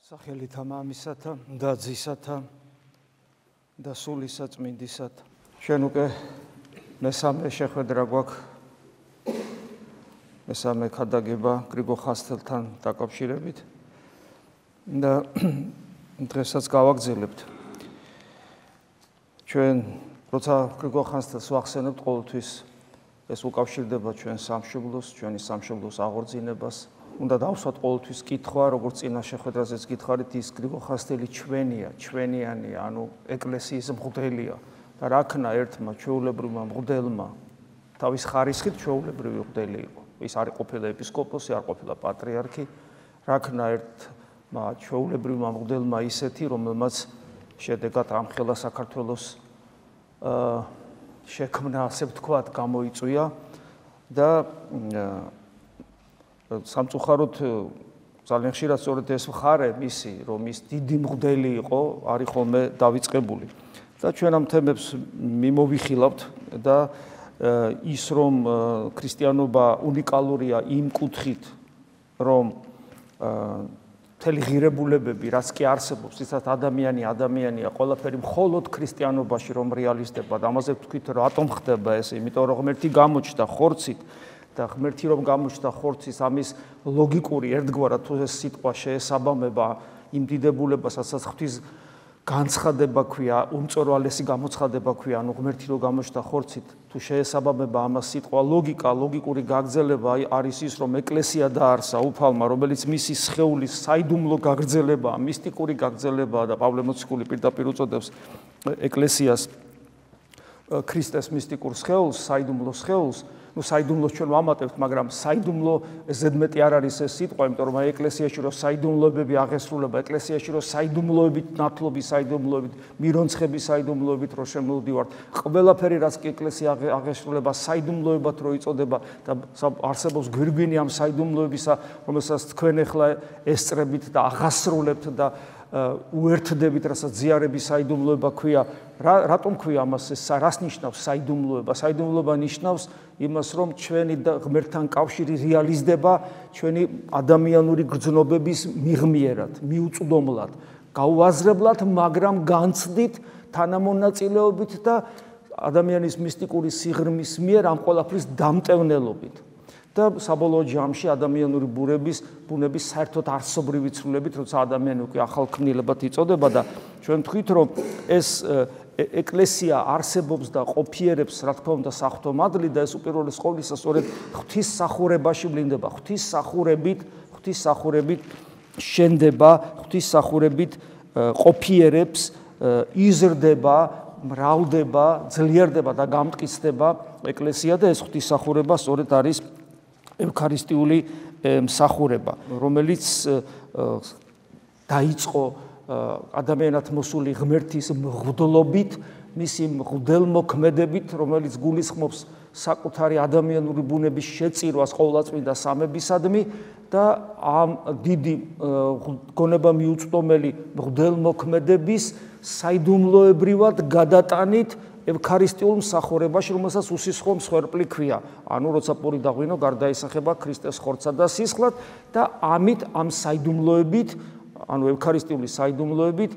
სახელითა მამისათა და ძისათა და სულისა წმინდისათა. ჩვენ უკვე მესამე შეხვედრა გვაქვს, მესამე ქადაგება გრიგო ხანძთელთან დაკავშირებით და დღესაც გავაგრძელებთ. ჩვენ როცა გრიგო ხანძთელს ვახსენებთ, ყოველთვის ეს უკავშირდება ჩვენ სამშობლოს, ჩვენი სამშობლოს აღორძინებას. უნდა დავსვათ ყოველთვის კითხვა, როგორც წინა შეხვედრაზეც გითხარით, ის გრიგო ხანძთელი ჩვენია, ჩვენიანია, ანუ ეკლესიის მღვდელია და რა ქნა ერთმა ჩვეულებრივმა მღვდელმა თავის ხარისხით ჩვეულებრივი მღვდელი იყო. ის არ ყოფილა ეპისკოპოსი, არ ყოფილა პატრიარქი, რა ქნა ერთმა ჩვეულებრივმა მღვდელმა ისეთი, რომელმაც შედეგად ამხელა საქართველოს შექმნა, ასე ვთქვათ, გამოიწვია და სამწუხაროდ ძალიან ხშირად სწორედ ეს მხარე მისი, რომ ის დიდი მღვდელი იყო, არის ხოლმე დავიწყებული. და ჩვენ ამ თემებს მიმოვიხილავთ და ის რომ ქრისტიანობა უნიკალურია იმ კუთხით, რომ მთელი ღირებულებები, რაც კი არსებობს, ისაც ადამიანია, ყველაფერი მხოლოდ ქრისტიანობაში რომ რეალიზდება, და ამაზე ვთქვით, რატომ ხდება ეს, იმიტომ რომ ღმერთი გამოჩნდა ხორცით და ღმერთი რომ გამოჩნდა ხორცის, ამის ლოგიკური ერთგვარად თუ ეს სიტყვა შეესაბამება იმ დიდებულებას, რასაც ღვთის განცხადება ქვია, უმწვერვალესი გამოცხადება ქვია, ანუ ღმერთი რომ გამოჩნდა ხორცით, თუ შეესაბამება ამას სიტყვა ლოგიკა, ლოგიკური გაგრძელება არის ის, რომ ეკლესია დაარსა უფალმა, რომელიც მისი სხეულის საიდუმლო გაგრძელებაა, მისტიკური გაგრძელებაა და პავლე მოციქული პირდაპირ უწოდებს ეკლესიას ქრისტეს მისტიკურ სხეულს, საიდუმლო სხეულს. საიდუმლოს ჩვენ ვამატებთ, მაგრამ საიდუმლო ზედმეტი არ არის ეს სიტყვა, იმიტომ რომ ეკლესიაში რო საიდუმლოებები აღესრულება, ეკლესიაში რო საიდუმლოებით, ნათლობის საიდუმლოებით, მირონცხების საიდუმლოებით რო შემოვდივართ, ყველაფერი რაც კი ეკლესია აღესრულება საიდუმლოებად რო იწოდება და არსებობს გვირგვინი ამ საიდუმლოებისა, რომელსაც თქვენ ახლა ესწრებით და აღასრულებთ და უერთდებით, რასაც ზიარების საიდუმლოება ქვია. რატომ ქვია ამას ეს? რას ნიშნავს საიდუმლოება? საიდუმლოება ნიშნავს იმას, რომ ჩვენი ღმერთთან კავშირი რეალიზდება ჩვენი ადამიანური გრძნობების მიღმიერად, მიუწვდომლად, გაუაზრებლად, მაგრამ განცდით, თანამონაწილეობით და ადამიანის მისტიკური სიღრმის მიერ ამ ყველაფრის დამტევნელობით. და საბოლოო ჯამში ადამიანური ბუნების საერთოდ არსობრივი ცვლილებით, როცა ადამიანი უკვე ახალქმნილებად იწოდება და ჩვენ ვთქვით, რომ ეს ეკლესია არსებობს და ყოფიერებს, რა თქმა უნდა, საღვთო მადლი და ეს უპირველეს ყოვლისა სწორედ ღვთისმსახურებაში ვლინდება, ღვთისმსახურებით შენდება, ღვთისმსახურებით ყოფიერებს, იზრდება, მრავლდება, ძლიერდება და გამტკიცდება ეკლესია და ეს ღვთისმსახურება სწორედ არის ევქარისტიული მსახურება, რომელიც დაიწყო ადამიანად მოსული ღმერთის მღვდლობით, მისი მღვდელმოქმედებით, რომელიც გულისხმობს საკუთარი ადამიანური ბუნების შეწირვას ყოვლადწმინდა სამებისადმი და ამ დიდი გონება მიუწვდომელი მღვდელმოქმედების საიდუმლოებრივად გადატანით ევქარისტიულ მსახურებაში, რომელსაც უსისხლო მსხვერპლი ქვია. ანუ როცა პური დაღვინო, გარდაისახება ქრისტეს ხორცსა და სისხლად და ამით ამ საიდუმლოებით, ანუ ევქარისტიული საიდუმლოებით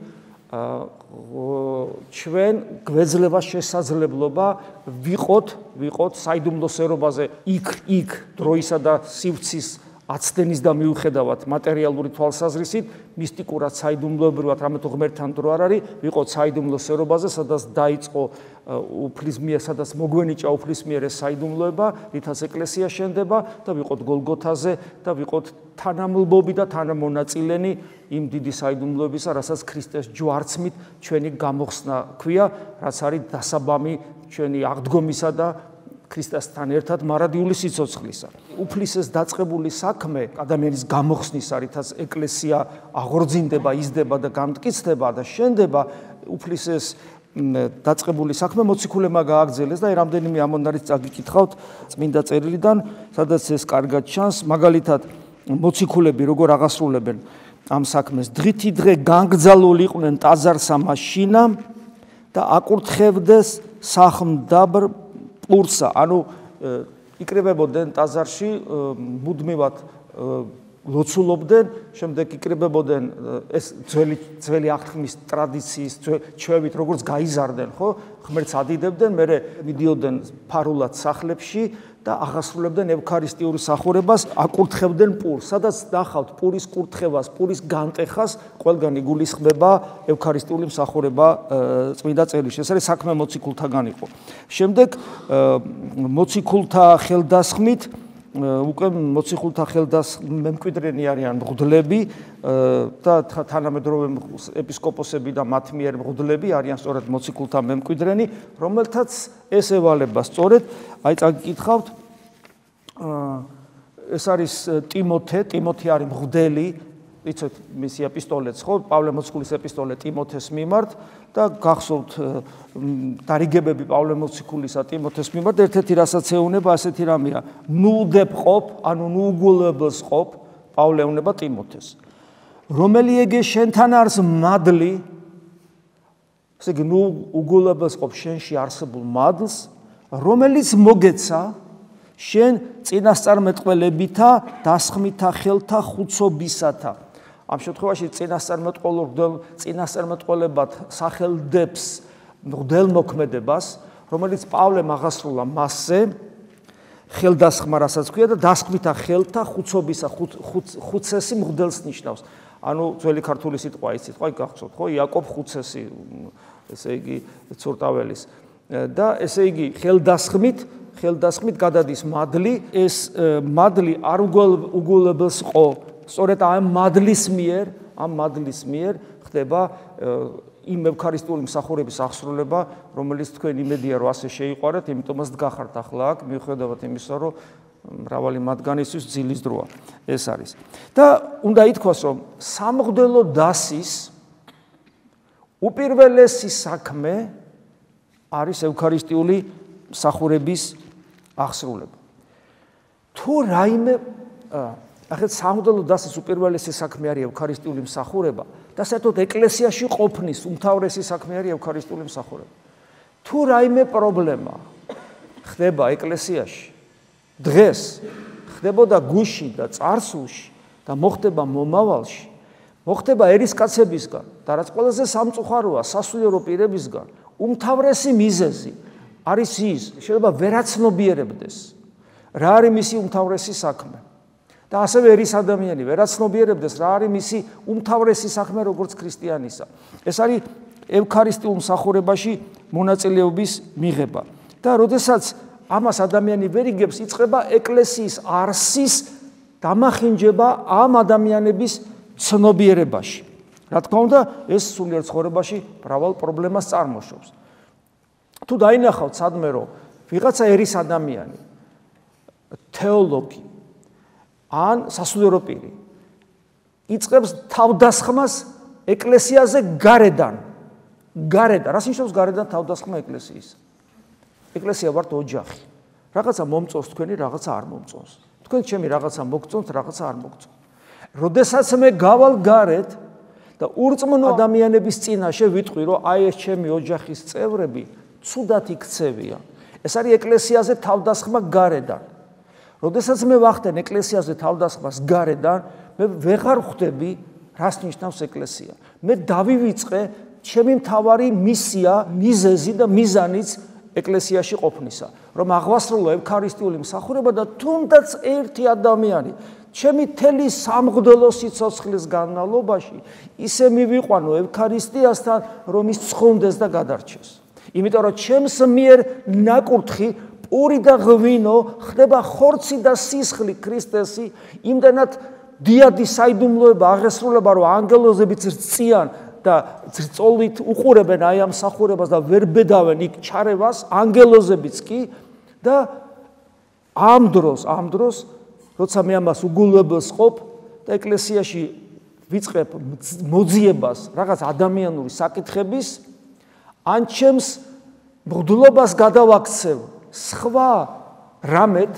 ჩვენ გვეძლება შესაძლებლობა ვიყოთ საიდუმლოსერობაზე იქ დროისა და სივრცის აცდენის და მიუხედავად მატერიალური თვალსაზრისით, მისტიკურად საიდუმლოებრივად რამე თუ ღმერთთან დრო არ არის, ვიყოთ საიდუმლოსერობაზე, სადაც დაიწყო სადაც მოგვენიჭა უფლის მიერ ეს საიდუმლოება, რითაც ეკლესია შენდება და ვიყოთ გოლგოთაზე და ვიყოთ თანამლბობი და თანამონაწილენი იმ დიდი საიდუმლოებისა, რასაც ქრისტეს ჯვარცმით ჩვენი გამოხსნა ქვია, რაც არის დასაბამი ჩვენი აღდგომისა და ქრისტესთან ერთად მარადიული სიცოცხლისა. უფლის ეს დაწყებული საქმე ადამიანის გამოხსნისა, რითაც ეკლესია აღორძინდება, იზრდება და გამტკიცდება და შენდება, უფლის ეს დაწყებული საქმე მოციქულებმა გააგრძელეს და რამდენიმე ამონარიც წაგიკითხავთ წმინდა წერილიდან, სადაც ეს კარგად ჩანს, მაგალითად მოციქულები როგორ აღასრულებენ ამ საქმეს. დღითი დღე განგძალულიყვნენ ტაძარსა მაშინა და აკურთხევდეს სახმდაბ პურსა, ანუ იკრიბებოდნენ ტაძარში მუდმივად ლოცულობდნენ, შემდეგ იკრიბებოდნენ ეს ძველი აღთქმის ტრადიციის ჩვევით, როგორც გაიზარდნენ, ხო? ღმერთს ადიდებდნენ, მერე მიდიოდნენ ფარულად სახლებში და აღასრულებდნენ ევქარისტიურ სახურებას, აკურთხებდნენ პურს, სადაც ნახავთ პურის კურთხევას, პურის განტეხას, ყველგან იგულისხმება ევქარისტიული მსახურება წმინდა წერილში. ეს არის საქმე მოციქულთაგან იყო. შემდეგ მოციქულთა ხელდასხმით უკვე მოციქულთა მემკვიდრენი არიან მღვდლები და თანამედროვე ეპისკოპოსები და მათ მიერ მღვდლები არიან სწორედ მოციქულთა მემკვიდრენი, რომელთაც ეს ევალება სწორედ, აი წაგიკითხავთ, ეს არის ტიმოთე არის მღვდელი, იცით მისი ეპისტოლეც, ხო, პავლე მოციქულის ეპისტოლე ტიმოთეს მიმართ და გახსოვთ დარიგებები პავლე მოციქულისა ტიმოთეს მიმართ, ერთ-ერთი რასაც ეუნება ასეთი რამეა, ნუდებ ყოფ, ანუ ნუგულებელს ყოფ, პავლე ეუნება ტიმოთეს. რომელი ეგე შენთან არის მადლი, ესე იგი ნუგულებელს ყოფ შენში არსებულ მადლს, რომელიც მოგეცა შენ წინასწარმეტყველებითა, დასხმითა ხელთა ხუცობისათა. ამ შემთხვევაში წინასწარმეტყველებად სახელდებს მღვდელმოქმედებას, რომელიც პავლემ აღასრულა მასზე, ხელდასხმა რასაც ქვია და დასხმითა ხელთა ხუცობისა, ხუცესი მღვდელს ნიშნავს. ანუ ძველი ქართული სიტყვა იცით, ხო, გახსოვთ, ხო, იაკობ ხუცესი, ესე იგი ცურტაველის და ესე იგი ხელდასხმით გადადის მადლი, ეს მადლი არ უგულებელს ყო, სწორედ ამ მადლის მიერ ხდება იმ ევქარისტიული მსახურების აღსრულება, რომელიც თქვენ იმედია რომ ასე შეიყვარეთ, იმიტომაც დგახართ ახლა აქ, მიუხედავად იმისა, რომ მრავალი მათგანისთვის ძილის დროა ეს არის. და უნდა ითქვას, რომ სამღვდელო დასის უპირველესი საქმე არის ევქარისტიული მსახურების აღსრულება. თუ რაიმე ახეთ სამღვდელო დასის უპირველესი საქმე არის ევქარისტიული მსახურება და საერთოდ ეკლესიაში ყოფნის უმთავრესი საქმე არის ევქარისტიული მსახურება. თუ რაიმე პრობლემა ხდება ეკლესიაში, დღეს ხდებოდა გუშინ და წარსულში და მოხდება მომავალში, მოხდება ერისკაცებისგან და რაც ყველაზე სამწუხაროა სასულიერო პირებისგან, უმთავრესი მიზეზი არის ის, შეიძლება ვერაცნობიერებდეს რა არის მისი უმთავრესი საქმე. და ასევე ერის ადამიანი ვერაცნობიერებდეს რა არის მისი უმთავრესი საქმე როგორც ქრისტიანისა. ეს არის ევქარისტიულ მსახურებაში მონაწილეობის მიღება. და როდესაც ამას ადამიანი ვერ იგებს, იწყება ეკლესიის არსის დამახინჯება ამ ადამიანების ცნობიერებაში. რა თქმა უნდა, ეს სულიერ ცხოვრებაში მრავალ პრობლემას წარმოშობს. თუ დაინახავთ სადმე რომ ვიღაცა ერის ადამიანი, თეოლოგი ან სასულიერო პირი იწყებს თავდასხმას ეკლესიაზე გარედან. რას ნიშნავს გარედან თავდასხმა ეკლესიის? ეკლესია ვართ ოჯახი. რაღაცა მომწონს თქვენი, რაღაცა არ მომწონს. თქვენ ჩემი რაღაცა მოგწონთ, რაღაცა არ მოგწონთ. როდესაც მე გავალ გარეთ და ურწმუნო ადამიანების წინაშე ვიტყვი, რომ აი ეს ჩემი ოჯახის წევრები ცუდად იქცევიან. ეს არის ეკლესიაზე თავდასხმა გარედან. როდესაც მე ვახდენ ეკლესიაზე თავდასხმას გარედან, მე ვეღარ ხვდები, რას ნიშნავს ეკლესია. მე დავივიწყე ჩემი მთავარი მისია, მიზეზი და მიზანიც ეკლესიაში ყოფნისა, რომ აღვასრულო ევქარისტიული მსახურება და თუნდაც ერთი ადამიანი ჩემი მთელი სამღვდელო სიცოცხლის განმავლობაში ისე მივიყვანო ევქარისტიასთან, რომ ის ცხონდეს და გადარჩეს. იმიტომ რომ ჩემს მიერ ნაკურთხი პური და ღვინო ხდება ხორცი და სისხლი ქრისტესი, იმდენად დიადი საიდუმლოება აღესრულება, რომ ანგელოზებიც რწიან და წოლით უყურებენ აი ამ მსახურებას და ვერ ბედავენ იქ ჩარევას, ანგელოზებიც კი და ამ დროს როცა მე ამას უგულებელს ყოფ და ეკლესიაში ვიწყებ მოძიებას რაღაც ადამიანური საკითხების, ან ჩემს მღვდლობას გადავაქცევ სხვა რამეთ,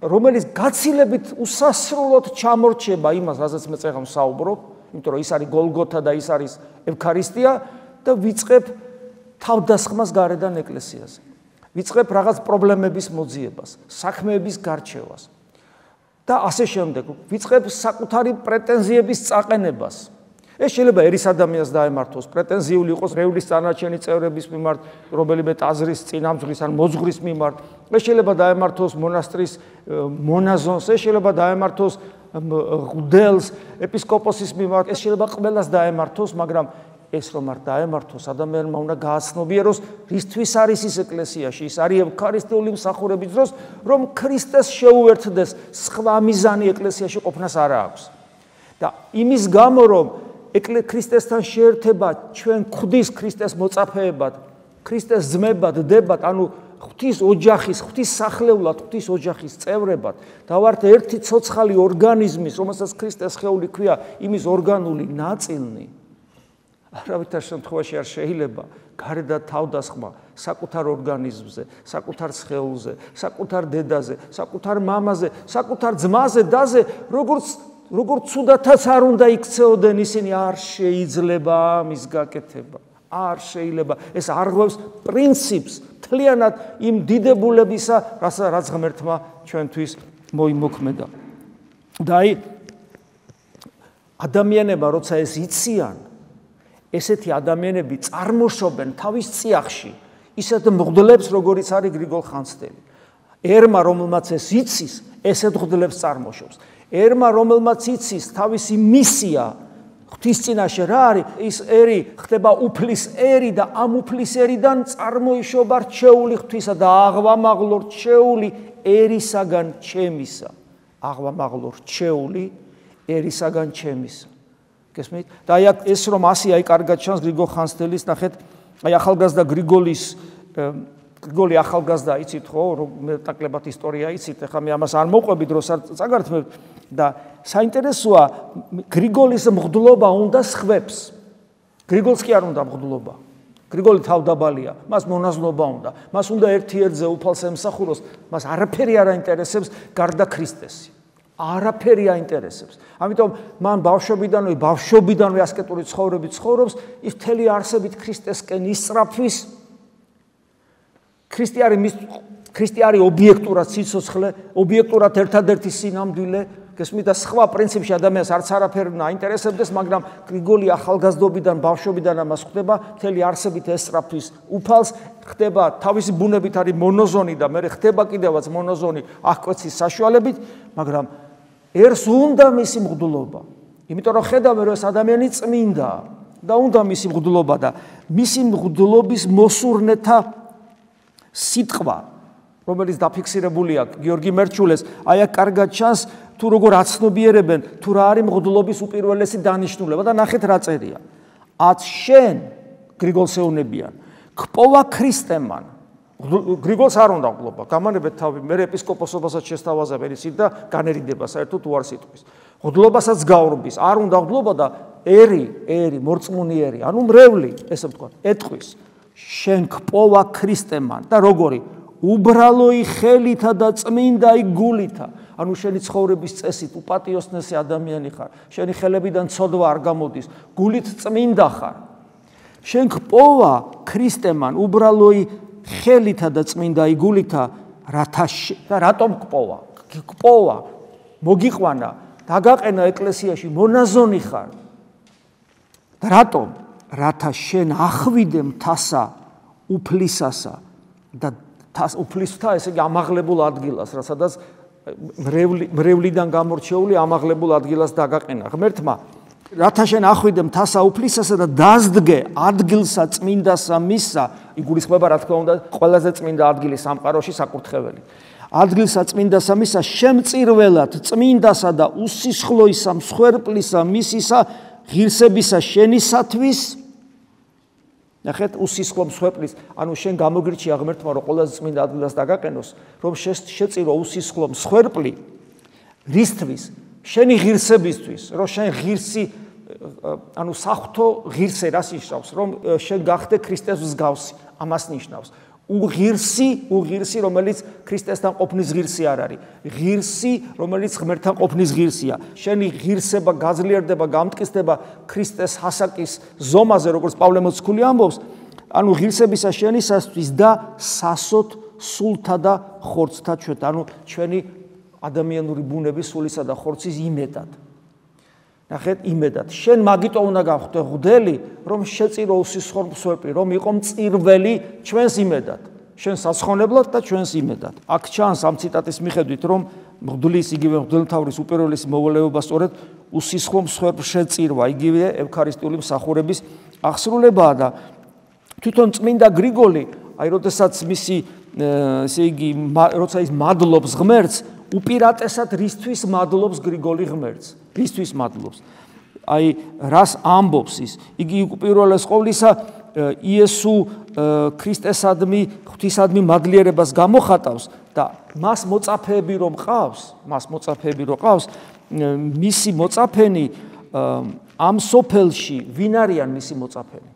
რომელიც გაცილებით უსასრულოდ ჩამორჩება იმას, რასაც მე წეგან ვსაუბრობ, იმიტომ რომ ის არის გოლგოთა და ის არის ევქარისტია და ვიწყებ თავდასხმას გარედან ეკლესიაზე. ვიწყებ რაღაც პრობლემების მოძიებას, საქმეების გარჩევას. და ასე შემდეგ. ვიწყებ საკუთარი პრეტენზიების წაყენებას. ეს შეიძლება ერის ადამიანს დაემართოს, პრეტენზიული იყოს რევლის წანაჩენი წევრების მიმართ, რომელიმე ტაძრის წინამძღვრის ან მოძღვრის მიმართ. ეს შეიძლება დაემართოს მონასტრის მონაზონს, ეს შეიძლება დაემართოს მღვდელს, ეპისკოპოსის მიმართ, ეს შეიძლება ყველას დაემართოს, მაგრამ ეს რომ არ დაემართოს, ადამიანმა უნდა გააცნობიეროს, რისთვის არის ის ეკლესიაში, ის არის ევქარისტიული მსახურების დროს, რომ ქრისტეს შეუერთდეს, სხვა მიზანი ეკლესიაში ყოფნას არ აქვს. და იმის გამო, რომ ქრისტესთან შეერთება ჩვენ ხვდის ქრისტეს მოწაფეებად, ქრისტეს ძმებად, დებად, ანუ ღვთის ოჯახის, ღვთის სახლეულად, ღვთის ოჯახის წევრებად და ვართ ერთი ცოცხალი ორგანიზმის, რომელსაც ქრისტეს სხეული ქვია, იმის ორგანული ნაწილნი. არავითარ შემთხვევაში არ შეიძლება გარდა თავდასხმა საკუთარ ორგანიზმზე, საკუთარ სხეულზე, საკუთარ დედაზე, საკუთარ მამაზე, საკუთარ ძმაზე, დაზე, როგორც ცუდათაც არ უნდა იქცეოდნენ ისინი, არ შეიძლება ამის გაკეთება. არ შეიძლება. ეს არღვევს პრინციპს მთლიანად იმ დიდებულებისა, რაც ღმერთმა ჩვენთვის მოიმოქმედა. და აი ადამიანებმა როცა ეს იციან, ესეთი ადამიანები წარმოშობენ თავის წიაღში ისეთ მღვდლებს, როგორიც არის გრიგოლ ხანძთელი. ერმა, რომელმაც ეს იცის, ესეთ მღვდლებს წარმოშობს. ერმა, რომელმაც იცის თავისი მისია ღვთის წინაშე რა არის, ის ერი ხდება უფლის ერი და ამ უფლის ერიდან წარმოიშობა რჩეული ღვთისა და აღვამაღლო რჩეული ერისაგან ჩემისა. აღვამაღლო რჩეული ერისაგან ჩემისა. გესმით? და აი ეს რომ ასე აი კარგად ჩანს გრიგოლ ხანძთელის, ნახეთ, აი ახალგაზრდა გრიგოლი ახალგაზრდა იცით ხო, მე ნაკლებად ისტორია იცით, ეხლა მე ამას არ მოყვებით, დროს არ წაგართმევთ და საინტერესოა გრიგოლის მღვდლობა უნდა სხვებს. გრიგოლს კი არ უნდა მღვდლობა. გრიგოლი თავდაბალია, მას მონაზვნობა უნდა, მას უნდა ერთ-ერთზე უფალს ემსახუროს, მას არაფერი არ აინტერესებს გარდა ქრისტესი. არაფერი აინტერესებს. ამიტომ მან ბავშვობიდანვე ასკეტური ცხოვრებით ცხოვრობს, ის მთელი არსებით ქრისტესკენ ისწრაფვის. ქრისტე არის ობიექტურად სიცოცხლე, ობიექტურად ერთადერთი სინამდვილე, გესმით და სხვა პრინციპში ადამიანს არც არაფერი უნდა აინტერესებდეს, მაგრამ გრიგოლი ახალგაზრდობიდან, ბავშვობიდან ამას ხდება, მთელი არსებით ესწრაფვის უფალს, ხდება თავისი ბუნებით არის მონოზონი და მე ხდება კიდევაც მონოზონი აღკვეცის საშუალებით, მაგრამ ერს უნდა მისი მღვდლობა. იმიტომ რომ ხედავენ რომ ეს ადამიანი წმინდაა და უნდა მისი მღვდლობა და მისი მღვდლობის მოსურნეთა სიტყვა, რომელიც დაფიქსირებულია გიორგი მერჩულეს, აი აქ კარგად ჩანს თუ როგორ აცნობიერებენ თუ რა არის მღვდლობის უპირველესი დანიშნულება და ნახეთ რა წერია. ათ შენ გრიგოლს ეუნებიან, კპოვა ქრისტემან. გრიგოლს არ უნდა მღვდლობა, გამანებეთ თავი, მე ეპისკოპოსობასაც შესთავაზებენ ისიც და განერიდება საერთოდ უარ სიტყვის. მღვდლობასაც გაურბის, არ უნდა მღვდლობა და ერი, მორწმუნიერი, ანუ მრევლი, ესე ვთქვა, ეტყვის. შენ კპოვა ქრისტემან და როგორი? უბრალოი ხელითა და წმინდაი გულითა. ანუ შენი ცხოვრების წესით უპატიოსნესი ადამიანი ხარ. შენი ხელებიდან ცოდვა არ გამოდის, გულით წმინდა ხარ. შენ კპოვა ქრისტემან უბრალოი ხელითა და წმინდაი გულითა, რატომ კპოვა? კპოვა, მოგიყვანა, დაგაყენა ეკლესიაში, მონაზონი ხარ. და რატომ? რათა შენ ახვიდე მთასა უფლისასა და უფლისთა, ესე იგი ამაღლებულ ადგილას, სადაც მრევლიდან გამორჩეული ამაღლებულ ადგილას დაგაყენა. ღმერთმა, რათა შენ ახვიდე მთასა უფლისასა და დაზდგე ადგილსა წმინდასა მისსა, იგულისხმება რა თქმა უნდა ყველაზე წმინდა ადგილი სამყაროში საკურთხეველი. ადგილსა წმინდასა მისსა შემწირველად წმინდასა და უსისხლოისა მსხვერპლისა მისისა ღირსებისა შენისათვის. ნახეთ, უსისხლო მსხვერპლის, ანუ შენ გამოგირჩია ღმერთმა რომ ყველაზე წმინდა ადგილას დაგაყენოს, რომ შეწირო უსისხლო მსხვერპლი რისთვის? შენი ღირსებისთვის, რომ შენ ღირსი, ანუ საღვთო ღირსე რას ნიშნავს? რომ შენ გახდე ქრისტეს მსგავსი, ამას ნიშნავს. უღირსი, რომელიც ქრისტესთან ყოფნის ღირსი არ არის. ღირსი, რომელიც ღმერთთან ყოფნის ღირსია. შენი ღირსება გაძლიერდება, გამტკიცდება ქრისტეს հասაკის ზომაზე, როგორც პავლე მოციქული ამბობს, ანუ ღირსებისა შენისათვის და სასოთ სულთა და ხორცთა ჩვენთან, ანუ ჩვენი ადამიანური ბუნების სულისა და ხორცის იმედად. ნახეთ, იმედად. შენ მაგიტო უნდა გავხდე მღვდელი, რომ შეწირო უსისხლო მსხვერპლი, რომ იყო მწირველი ჩვენს იმედად. შენ საცხონებლად და ჩვენს იმედად. აქ ჩანს ამ ციტატის მიხედვით, რომ მღვდლის იგივე მღვდელმთავრის უპირველესი მოვალეობა სწორედ უსისხლო მსხვერპლს შეწირვა, იგივე ევქარისტიული მსახურების აღსრულებაა და თვითონ წმინდა გრიგოლი, აი როდესაც მისი ესე იგი როცა ის მადლობს ღმერთს, უპირატესად რისთვის მადლობს გრიგოლი ღმერთს? რისთვის მადლობს? აი რას ამბობს ის? იგი უპირველეს ყოვლისა იესო ქრისტესადმი, ღვთისადმი მადლიერებას გამოხატავს და მას მოწაფეები რომ ყავს, მისი მოწაფენი ამ სოფელში ვინ არიან მისი მოწაფენი?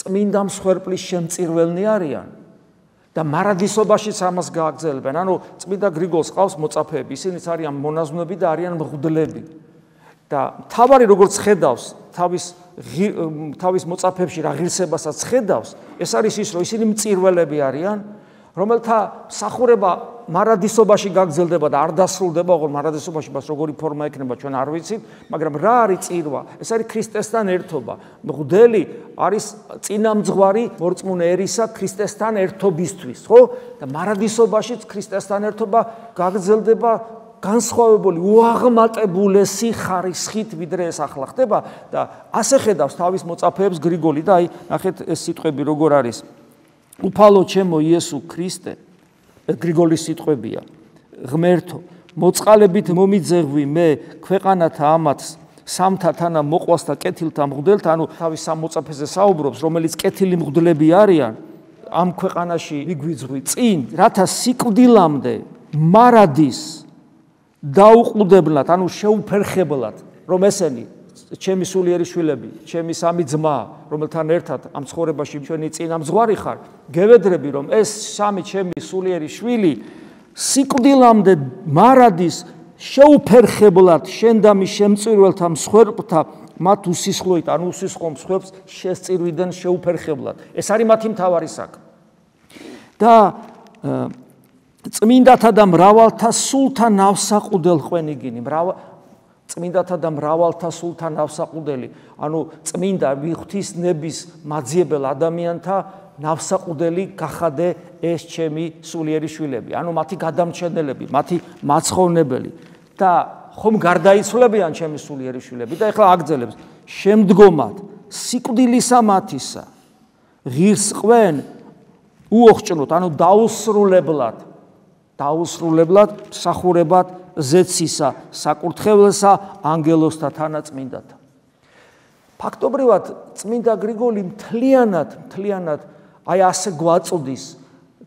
წმინდა მსხვერპლის შემწირველნი არიან და მარადისობაშიც ამას გააგრძელებენ. ანუ წმინდა გრიგოლს ყავს მოწაფეები, ისინიც არიან მონაზვნები და არიან მღვდლები. და თავარი როგორც ხედავს თავის მოწაფეებში რა ღირსებასაც ხედავს, ეს არის ის, რომ ისინი მწირველები არიან, რომელთა მსახურება მარადისობაში გაგრძელდება და არ დასრულდება, ოღონდ მარადისობაში მას როგორი ფორმა ექნება ჩვენ არ ვიცით, მაგრამ რა არის წირვა? ეს არის ქრისტესთან ერთობა. მღვდელი არის წინამძღვარი მორწმუნე ერისა ქრისტესთან ერთობისთვის, ხო? და მარადისობაშიც ქრისტესთან ერთობა გაგრძელდება განსხვავებული უაღმატებულესი ხარისხით, ვიდრე ეს ახლა ხდება და ასე ხედავს თავის მოწაფეებს გრიგოლი და აი ნახეთ ეს სიტყვები როგორ არის. უფალო ჩემო იესო ქრისტე, გრიგოლის სიტყვებია. ღმერთო, მოწყალებით მომიძეღვი მე ქვეყანათა ამათს სამთა თანა მოყვას და კეთილთა მღვდელთა, ანუ თავის სამ მოწაფეზე საუბრობს, რომელიც კეთილი მღვდლები არიან, ამ ქვეყანაში მიგვიძღვი წინ, რათა სიკვდილამდე მარადის დაუყუდებლად, ანუ შეუფერხებლად, რომ ესენი ჩემი სულიერი შვილები, ჩემი სამი ძმა, რომელთან ერთად ამ ცხოვრებაში ჩვენი წინამძღვარი ხარ, გევედრები, რომ ეს სამი ჩემი სულიერი შვილი სიკვდილამდე მარადის შეუფერხებლად შენ და მის შემწირველთა მსხვერპლთა მათ უსისხლოით, ანუ უსისხლო მსხვერპლს შესწირვიდან შეუფერხებლად. ეს არის მათი მთავარი საქმე. და წმინდათა და მრავალთა სულთა ნავსაყუდელ ყვენიგინი, წმინდათა და მრავალთა სულთა ნავსაყუდელი, ანუ წმინდა ღვთისნების მაძიებელ ადამიანთა ნავსაყუდელი გახადე ეს ჩემი სულიერი შვილები, ანუ მათი გადამჩენელები, მათი მაცხოვნებელი და ხომ გარდაიცვლებიან ჩემი სულიერი შვილები და ეხლა აგძელებს შემდგომად სიკვდილისა მათისა ღირს ყვენ უოხჭნოთ, ანუ დაუსრულებლად მსახურებად ზეცისა, საკურთხევლსა, ანგელოსთა თანაწმინდათა. ფაქტობრივად წმინდა გრიგოლი მთლიანად აი ასე გვაწვდის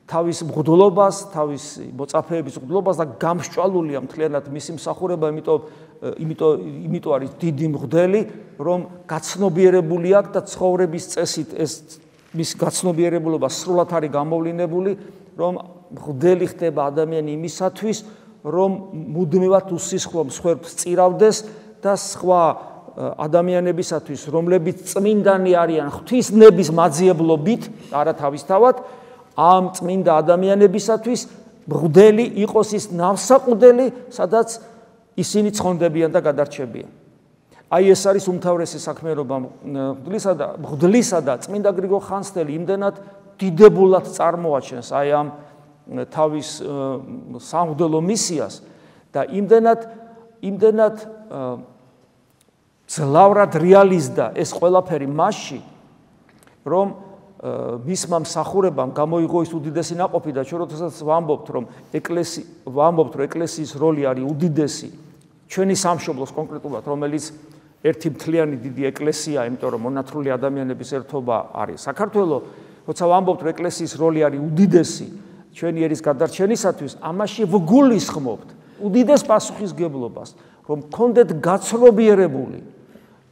თავის მღვდლობას, თავის მოწაფეების მღვდლობას და გამსჭვალულია მთლიანად მისი მსახურება, იმიტომ არის დიდი მღვდელი, რომ გაცნობიერებული აქვს და ცხოვრების წესით ეს მის გაცნობიერებულობა სრულად არის გამოვლინებული, რომ მღვდელი ხდება ადამიანი იმისათვის, რომ მუდმივად უსისხლო მსხვერპლს წირავდეს და სხვა ადამიანებისათვის, რომლებიც წმინდანი არიან ღვთისნების მაძიებლობით, არა თავისთავად, ამ წმინდა ადამიანებისათვის მღვდელი იყოს ის ნავსაყუდელი, სადაც ისინი ცხონდებიან და გადარჩებიან. აი ეს არის უმთავრესი საქმიანობა მღვდლისა და წმინდა გრიგოლ ხანძთელი იმდენად დიდებულად წარმოაჩენს აი ამ თავის სამღვდელო მისიას და იმდენად ძლავრად რეალიზდა ეს ყველაფერი მასში, რომ მისმა მსახურებამ გამოიღო ის უდიდესი ნაყოფი და ჩვენ როდესაც ვამბობთ, რომ ეკლესიის როლი არის უდიდესი ჩვენი სამშობლოს კონკრეტულად, რომელიც ერთი მთლიანი დიდი ეკლესია, იმიტომ რომ მონათრული ადამიანების ერთობა არის საქართველო, როცა ვამბობთ, რომ ეკლესიის როლი არის უდიდესი ჩვენი ერის გადარჩენისათვის, ამაში ვგულისხმობთ უდიდეს პასუხისგებლობას, რომ გქონდეთ გაცნობიერებული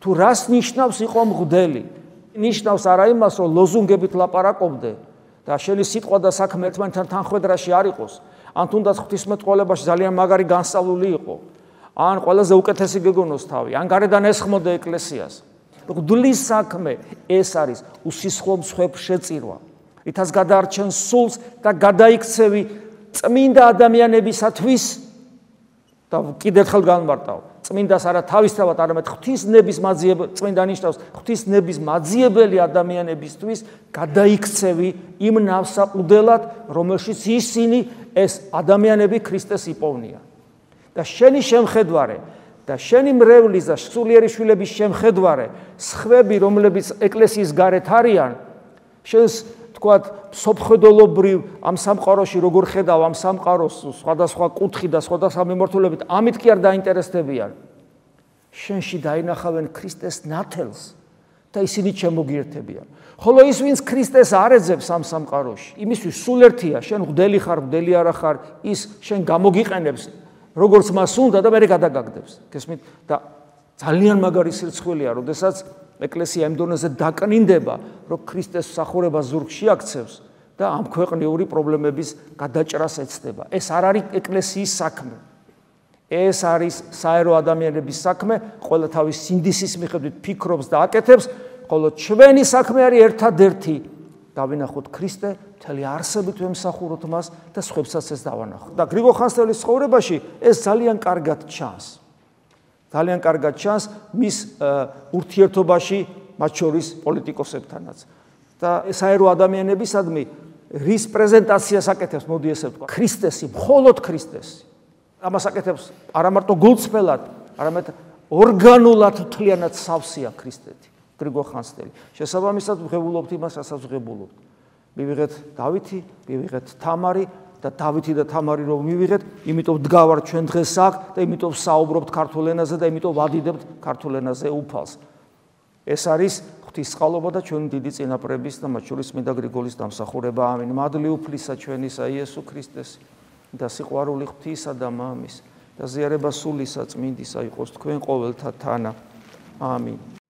თუ რას ნიშნავს იყო მღვდელი. ნიშნავს არა იმას, რომ ლოზუნგებით ლაპარაკობდე და შენი სიტყვა და საქმე ერთმანეთთან თანხვედრაში არ იყოს, ან თუნდაც ღვთისმეტყველებაში ძალიან მაგარი განსწავლული იყო, ან ყველაზე უკეთესი გეგონოს თავი, ან გარედან ესხმოდე ეკლესიას. მღვდლის საქმე ეს არის უსისხლო მსხვერპლს შეწირვა. რითაც გადაარჩენს სულს და გადაიქცევი წმინდა ადამიანებისათვის და კიდევ ერთხელ განმარტავ, წმინდას არა თავისთავად, არამედ ღვთისნების მაძიებელი, წმინდა ნიშნავს ღვთისნების მაძიებელი ადამიანებისთვის გადაიქცევი იმ ნავსაყუდელად, რომელშიც ისინი ეს ადამიანები ქრისტეს იპოვნიან. და შენი შემხედვარე და შენი მრევლის და სულიერი შვილების შემხედვარე, სხვები, რომლებიც ეკლესიის გარეთ არიან, შენს თქვათ სოფხედელობრივ ამ სამყაროში როგორ ხედავ ამ სამყაროს სხვადასხვა კუთხით და სხვადასხვა მიმართულებით, ამით კი არ დაინტერესდებიან. შენში დაინახავენ ქრისტეს ნათელს და ისინი შემოგიერთებიან. ხოლო ის, ვინც ქრისტეს არ ეძებს ამ სამყაროში, იმისთვის სულ ერთია, შენ მღვდელი ხარ, მღვდელი არა ხარ, ის შენ გამოგიყენებს, როგორც მას უნდა და მერე გადაგაგდებს. გესმით? და ძალიან მაგარი სირცხვილია, როდესაც ეკლესია იმ დონეზე დაკნინდება, რომ ქრისტეს მსახურება ზურგში აქცევს და ამ ქვეყნიური პრობლემების გადაჭრას ეცდება. ეს არ არის ეკლესიის საქმე. ეს არის საერო ადამიანების საქმე, ყველა თავის სინდისის მიხედვით ფიქრობს და აკეთებს, ხოლო ჩვენი საქმე არის ერთადერთი დავინახოთ ქრისტე, მთელი არსებით ვემსახუროთ მას და სხვებსაც ეს დავანახოთ. და გრიგოლ ხანძთელის ცხოვრებაში ეს ძალიან კარგად ჩანს. ძალიან კარგად ჩანს მის ურთიერთობაში მათ შორის პოლიტიკოსებთანაც. და საერო ადამიანებისადმი რის პრეზენტაციას აკეთებს, მოდი ესე ვთქვა, ქრისტესი, მხოლოდ ქრისტესი. ამას აკეთებს არა მარტო გულწრფელად, არამედ ორგანულად მთლიანად სავსეა ქრისტეთი, გრიგოლ ხანძთელი. შესაბამისად ვღებულობთ იმას, რასაც ვღებულობთ. მივიღეთ დავითი, მივიღეთ თამარი და დავითი და თამარი რომ მივიღეთ, იმიტომ დგავართ ჩვენ დღეს აქ და იმიტომ საუბრობთ ქართულ ენაზე და იმიტომ ვადიდებთ ქართულ ენაზე უფალს. ეს არის ღვთისწყალობა და ჩვენი დიდი წინაპრების და მათ შორის წმინდა გრიგოლის დამსახურება. ამინ. მადლი უფლისა ჩვენისა იესო ქრისტეს და სიყვარული ღვთისა და მამის და ზიარება სულისა წმინდისა იყოს თქვენ ყოველთა თანა. ამინ.